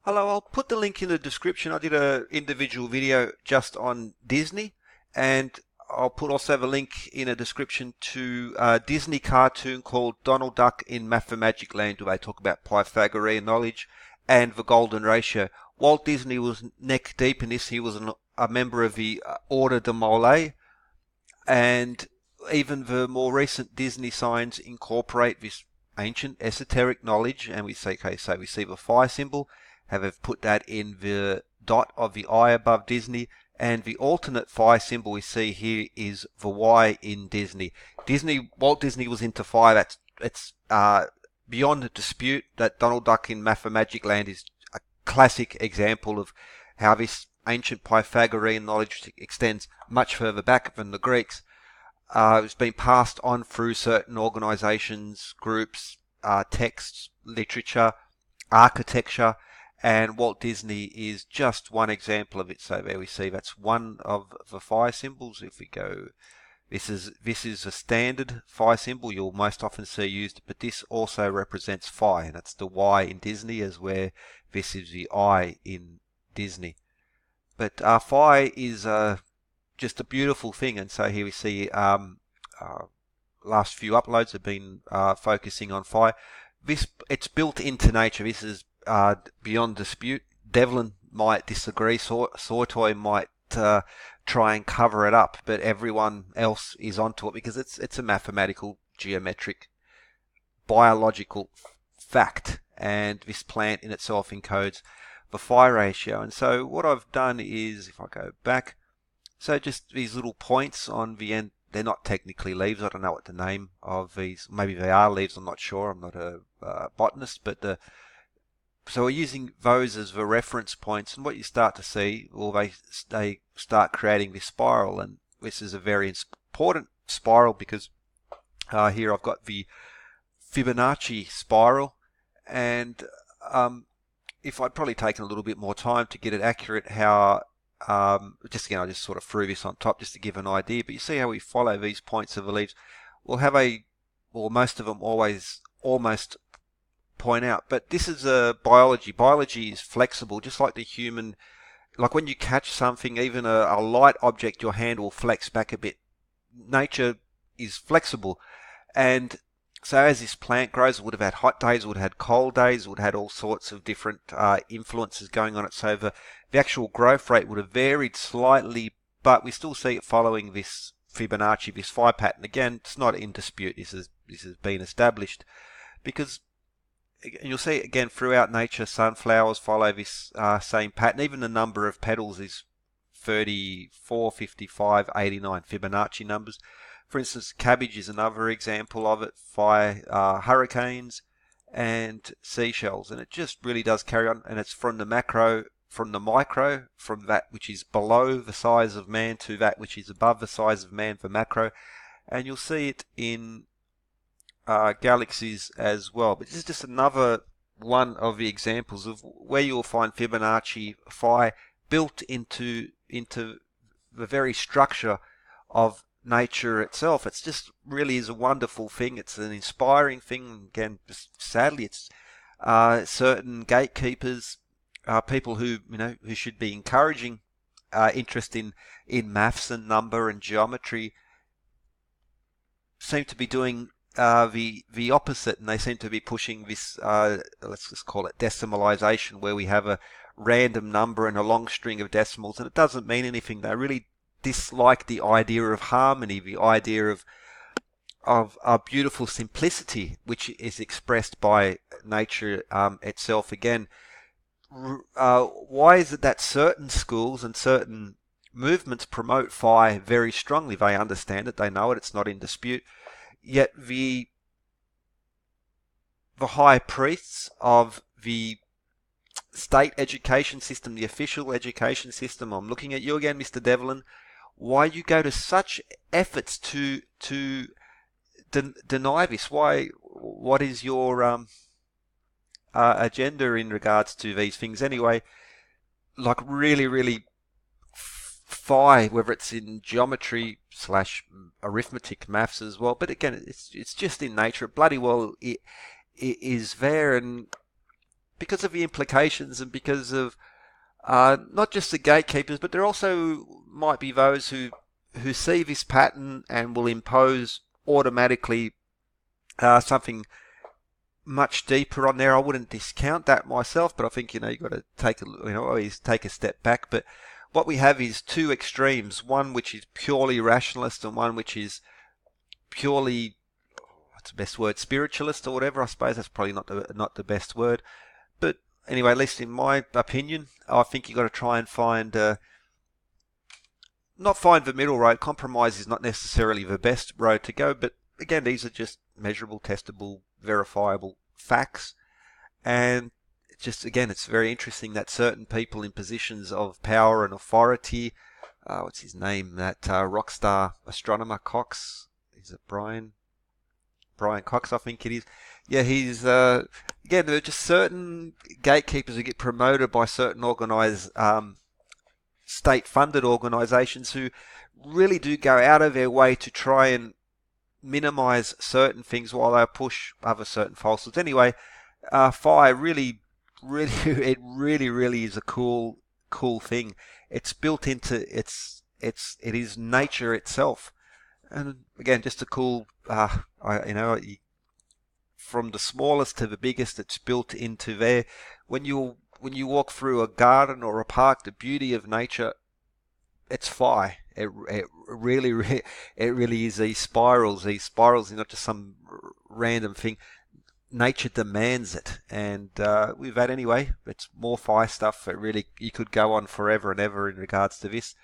Hello, I'll put the link in the description. I did a individual video just on Disney, and I'll put also have a link in a description to a Disney cartoon called Donald Duck in Mathmagic Land, where they talk about Pythagorean knowledge and the golden ratio. Walt Disney was neck deep in this. He was a member of the Order de Mole, and even the more recent Disney signs incorporate this ancient esoteric knowledge. And we say, okay, so we see the fire symbol, have put that in the dot of the eye above Disney, and the alternate fire symbol we see here is the Y in Disney. Walt Disney was into fire. It's beyond dispute that Donald Duck in Mathmagic Land is a classic example of how this ancient Pythagorean knowledge extends much further back than the Greeks. It's been passed on through certain organizations, groups, texts, literature, architecture, and Walt Disney is just one example of it. So there we see that's one of the fire symbols. If we go, this is a standard fire symbol you'll most often see used, but this also represents fire. That's the Y in Disney, as where this is the I in Disney. But fire is just a beautiful thing, and so here we see last few uploads have been focusing on fire. It's built into nature. This is beyond dispute. Devlin might disagree. Sortoy might try and cover it up, but everyone else is onto it because it's a mathematical, geometric, biological fact, and this plant in itself encodes the fire ratio. And so what I've done is, if I go back, so just these little points on the end, they're not technically leaves. I don't know what the name of these, maybe they are leaves, I'm not sure. I'm not a botanist, but so we're using those as the reference points, and what you start to see, well, they start creating this spiral, and this is a very important spiral because here I've got the Fibonacci spiral, and if I'd probably taken a little bit more time to get it accurate, how just again, I just sort of threw this on top just to give an idea, but you see how we follow these points of the leaves. We'll have well, most of them always almost point out, but this is biology. Biology is flexible, just like the human. Like when you catch something, even a light object, your hand will flex back a bit. Nature is flexible, and so as this plant grows, it would have had hot days, it would have had cold days, it would have had all sorts of different influences going on it. So the actual growth rate would have varied slightly, but we still see it following this Fibonacci, this phi pattern. Again, it's not in dispute. This has been established because you'll see it again throughout nature. Sunflowers follow this same pattern. Even the number of petals is 34, 55, 89 Fibonacci numbers. For instance, cabbage is another example of it. Hurricanes and seashells, and it just really does carry on. And it's from the macro, from the micro, from that which is below the size of man to that which is above the size of man for macro. And you'll see it in galaxies as well. But this is just another one of the examples of where you'll find Fibonacci phi built into the very structure of nature itself. It's just really is a wonderful thing. It's an inspiring thing. Again, just sadly, it's certain gatekeepers, people who should be encouraging interest in maths and number and geometry, seem to be doing the opposite, and they seem to be pushing this, let's just call it decimalization, where we have a random number and a long string of decimals, and it doesn't mean anything. They really dislike the idea of harmony, the idea of a beautiful simplicity, which is expressed by nature itself. Again, why is it that certain schools and certain movements promote phi very strongly? They understand it, they know it, it's not in dispute. Yet the high priests of the state education system, the official education system, I'm looking at you again, Mr. Devlin, why you go to such efforts to deny this? What is your agenda in regards to these things anyway? Like really phi, whether it's in geometry / arithmetic, maths as well, but again, it's just in nature. Bloody well it is there, and because of the implications and because of not just the gatekeepers, but there also might be those who see this pattern and will impose automatically something much deeper on there. I wouldn't discount that myself, but I think, you've got to always take a step back. But what we have is two extremes, one which is purely rationalist and one which is purely, what's the best word, spiritualist or whatever. I suppose that's probably not the best word. But anyway, at least in my opinion, I think you've got to try and not find the middle road. Compromise is not necessarily the best road to go, but again, these are just measurable, testable, verifiable facts. And it's very interesting that certain people in positions of power and authority, what's his name, that rock star astronomer Cox, is it Brian Cox, I think it is. Yeah, he's, again, there are just certain gatekeepers who get promoted by certain state-funded organisations who really do go out of their way to try and minimize certain things while they push other certain falsehoods. Anyway, Phi really is a cool thing. It's built into it is nature itself, and again, just a cool. From the smallest to the biggest, it's built into there. When you walk through a garden or a park, the beauty of nature, it's Phi. It really is these spirals. These spirals are not just some random thing. Nature demands it, and with that anyway, it's more Phi stuff. You could go on forever and ever in regards to this.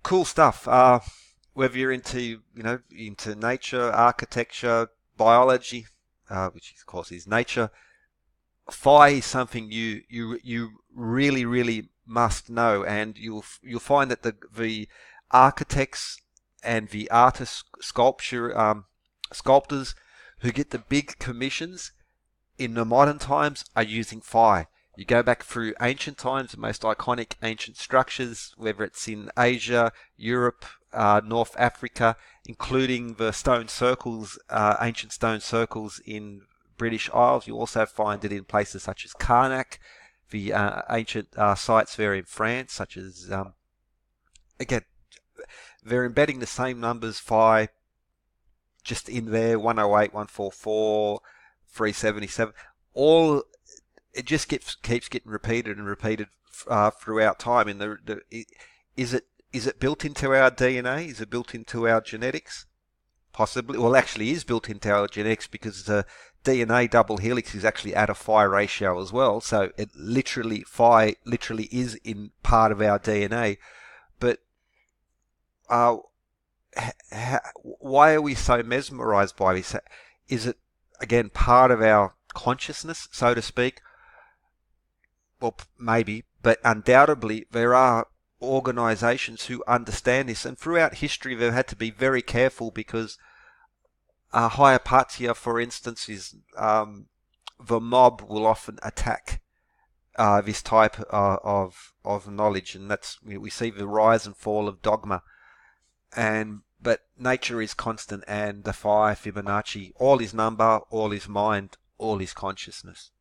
Cool stuff. Whether you're into nature, architecture, biology, which of course is nature, Phi is something you really must know, and you'll find that the architects and the artists, sculptors who get the big commissions in the modern times are using Phi. You go back through ancient times, the most iconic ancient structures, whether it's in Asia, Europe, North Africa, including the stone circles, ancient stone circles in British Isles. You also find it in places such as Karnak, the ancient sites there in France, such as, again, they're embedding the same numbers, Phi, just in there, 108, 144, 377. All, it just keeps getting repeated and repeated throughout time. And is it built into our DNA? Is it built into our genetics? Possibly. Well, actually is built into our genetics, because the DNA double helix is actually at a Phi ratio as well. So Phi literally is in part of our DNA. But why are we so mesmerized by this? Is it, again, part of our consciousness, so to speak? Well, maybe, but undoubtedly there are organizations who understand this, and throughout history they've had to be very careful, because Hypatia, for instance, is the mob will often attack this type of knowledge, and we see the rise and fall of dogma. But nature is constant, and the Phi, Fibonacci, all is number, all is mind, all is consciousness.